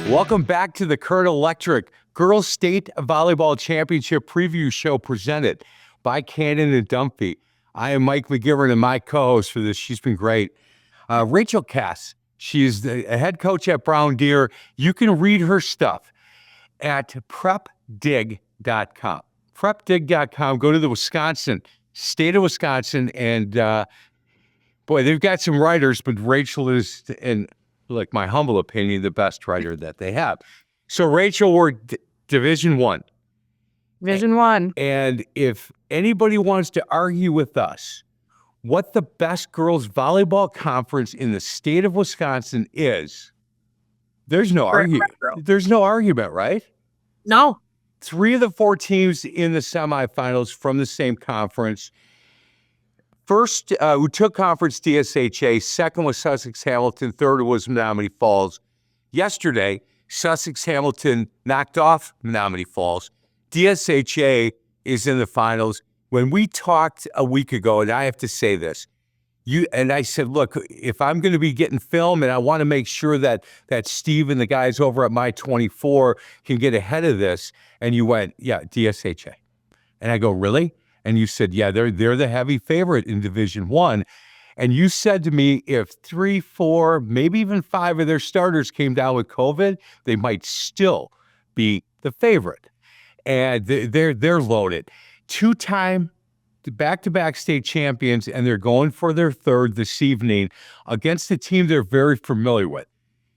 Welcome back to the Current Electric Girls State Volleyball Championship Preview Show presented by Cannon and Dunphy. I am Mike McGivern and my co-host for this. She's been great. Rachel Cass, she's the head coach at Brown Deer. You can read her stuff at prepdig.com. Prepdig.com. Go to the state of Wisconsin, and boy, they've got some writers, but Rachel is, in like my humble opinion, the best writer that they have. So Rachel, we're Division I. Division I. And if anybody wants to argue with us what the best girls volleyball conference in the state of Wisconsin is, there's no argument. There's no argument, right? No. 3 of the 4 teams in the semifinals from the same conference. First, who took conference DSHA. Second was Sussex-Hamilton. Third was Menominee Falls. Yesterday, Sussex-Hamilton knocked off Menominee Falls. DSHA is in the finals. When we talked a week ago, and I have to say this, I said, look, if I'm going to be getting film and I want to make sure that Steve and the guys over at My 24 can get ahead of this, and you went, yeah, DSHA. And I go, really? And you said, yeah, they're the heavy favorite in Division I. And you said to me, if 3, 4, maybe even 5 of their starters came down with COVID, they might still be the favorite. And they're loaded. 2-time back-to-back state champions, and they're going for their third this evening against a team they're very familiar with.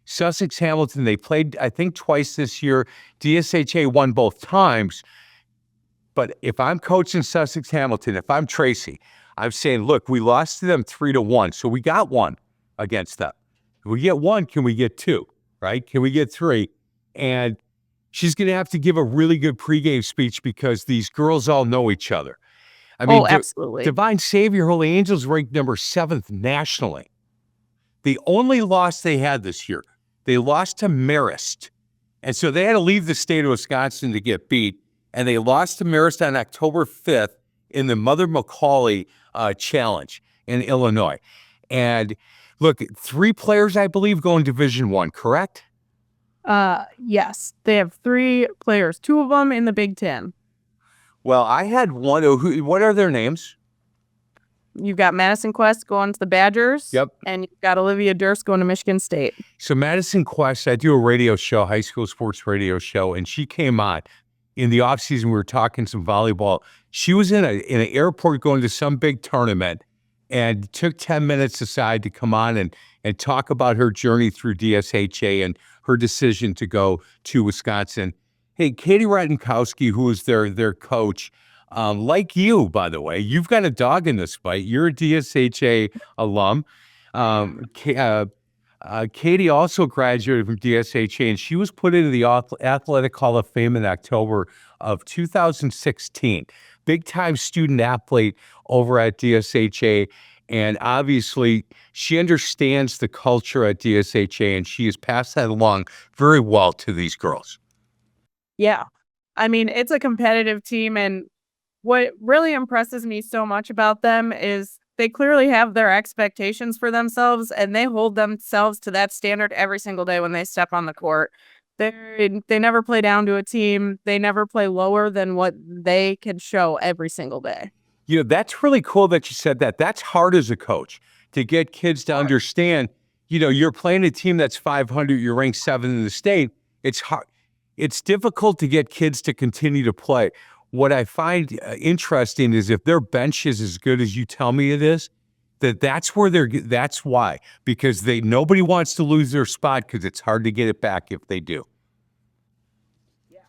Sussex-Hamilton, they played, I think, twice this year. DSHA won both times. But if I'm coaching Sussex-Hamilton, if I'm Tracy, I'm saying, look, we lost to them 3-1, so we got 1 against them. If we get 1, can we get 2, right? Can we get 3? And she's going to have to give a really good pregame speech because these girls all know each other. I mean, absolutely. Divine Savior Holy Angels ranked number 7th nationally. The only loss they had this year, they lost to Marist. And so they had to leave the state of Wisconsin to get beat. And they lost to Marist on October 5th in the Mother Macaulay Challenge in Illinois. And look, 3 players, I believe, go in Division I, correct? Yes. They have 3 players, 2 of them in the Big Ten. Well, I had one. What are their names? You've got Madison Quest going to the Badgers. Yep. And you've got Olivia Durst going to Michigan State. So Madison Quest, I do a radio show, high school sports radio show, and she came on. In the offseason, we were talking some volleyball. She was in an airport going to some big tournament and took 10 minutes aside to come on and talk about her journey through DSHA and her decision to go to Wisconsin. Hey, Katie Ratankowski, who is their coach, like you, by the way, you've got a dog in this fight. You're a DSHA alum. Katie also graduated from DSHA, and she was put into the Athletic Hall of Fame in October of 2016. Big-time student athlete over at DSHA, and obviously she understands the culture at DSHA, and she has passed that along very well to these girls. Yeah. I mean, it's a competitive team, and what really impresses me so much about them is they clearly have their expectations for themselves, and they hold themselves to that standard every single day when they step on the court. They never play down to a team. They never play lower than what they can show every single day. You know, that's really cool that you said that. That's hard as a coach to get kids to understand, you know, you're playing a team that's 500, you're ranked 7th in the state. It's hard. It's difficult to get kids to continue to play. What I find interesting is if their bench is as good as you tell me it is, that's why, because nobody wants to lose their spot because it's hard to get it back if they do. Yeah.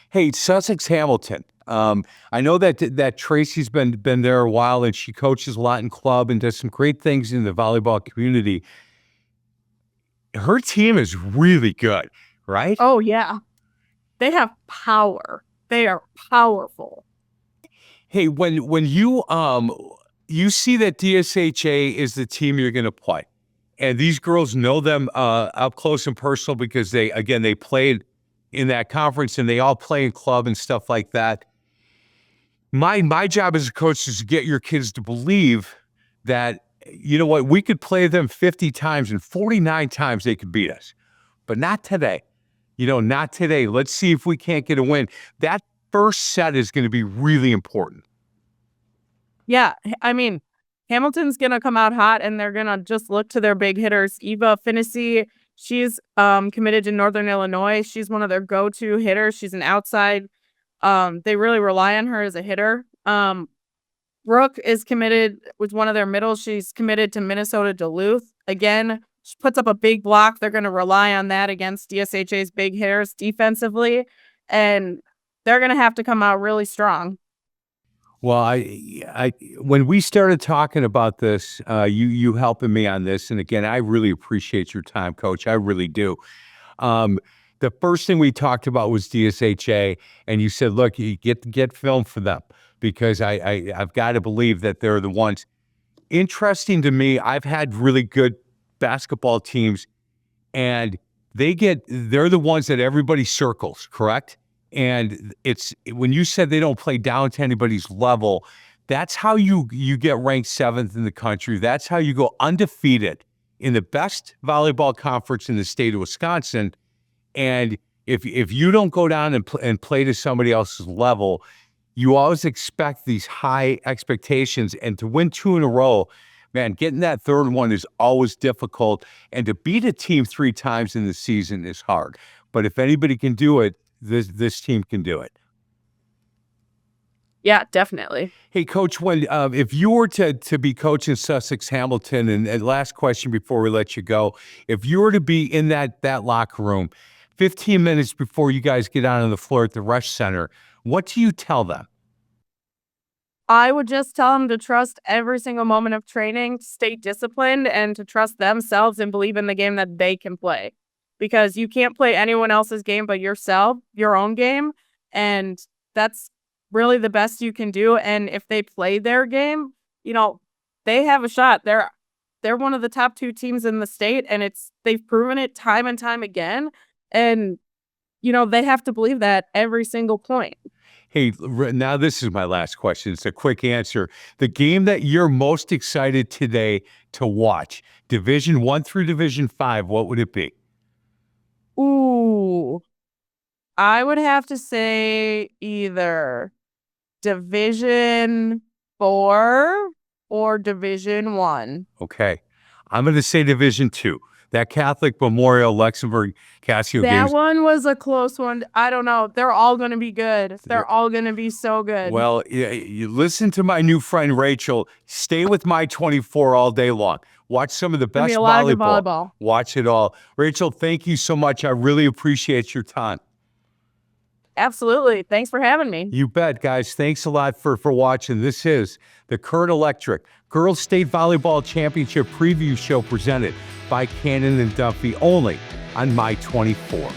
Hey, Sussex-Hamilton. I know that Tracy's been there a while, and she coaches a lot in club and does some great things in the volleyball community. Her team is really good, right? Oh, yeah. They have power. They are powerful. Hey, when you see that DSHA is the team you're going to play, and these girls know them up close and personal because they played in that conference and they all play in club and stuff like that. My job as a coach is to get your kids to believe that, you know what, we could play them 50 times and 49 times they could beat us. but not today. Not today. Let's see if we can't get a win. That first set is going to be really important. Yeah, I mean, Hamilton's gonna come out hot, and they're gonna just look to their big hitters. Eva Finney, she's committed to Northern Illinois. She's one of their go-to hitters. She's an outside. They really rely on her as a hitter. Brooke is committed with one of their middles. She's committed to Minnesota Duluth. Again, she puts up a big block. They're going to rely on that against DSHA's big hitters defensively, and they're going to have to come out really strong. Well, when we started talking about this, you helping me on this, and again, I really appreciate your time, Coach. I really do. The first thing we talked about was DSHA, and you said, "Look, you get film for them because I've got to believe that they're the ones." Interesting to me, I've had really good basketball teams, and they're the ones that everybody circles, correct? And it's when you said they don't play down to anybody's level, that's how you get ranked 7th in the country. That's how you go undefeated in the best volleyball conference in the state of Wisconsin. And if you don't go down and play to somebody else's level, you always expect these high expectations. And to win 2 in a row, man, getting that third one is always difficult. And to beat a team 3 times in the season is hard. But if anybody can do it, this team can do it. Yeah, definitely. Hey, Coach, if you were to be coaching Sussex Hamilton, and last question before we let you go, if you were to be in that locker room 15 minutes before you guys get out on the floor at the Rush Center, what do you tell them? I would just tell them to trust every single moment of training, to stay disciplined, and to trust themselves and believe in the game that they can play. Because you can't play anyone else's game but yourself, your own game, and that's really the best you can do. And if they play their game, they have a shot. They're one of the top 2 teams in the state, and they've proven it time and time again. And they have to believe that every single point. Hey, now this is my last question. It's a quick answer. The game that you're most excited today to watch, Division 1 through Division 5, what would it be? Ooh, I would have to say either Division 4 or Division 1. Okay. I'm going to say Division 2. That Catholic Memorial Luxembourg Casio That games. one was a close one. I don't know. They're all going to be good. They're all going to be so good. Well, you listen to my new friend Rachel. Stay with my 24 all day long. Watch some of the best a lot of good volleyball. Watch it all. Rachel, thank you so much. I really appreciate your time. Absolutely. Thanks for having me. You bet, guys. Thanks a lot for watching. This is the Current Electric Girls State Volleyball Championship Preview Show presented by Cannon and Duffy, only on My 24.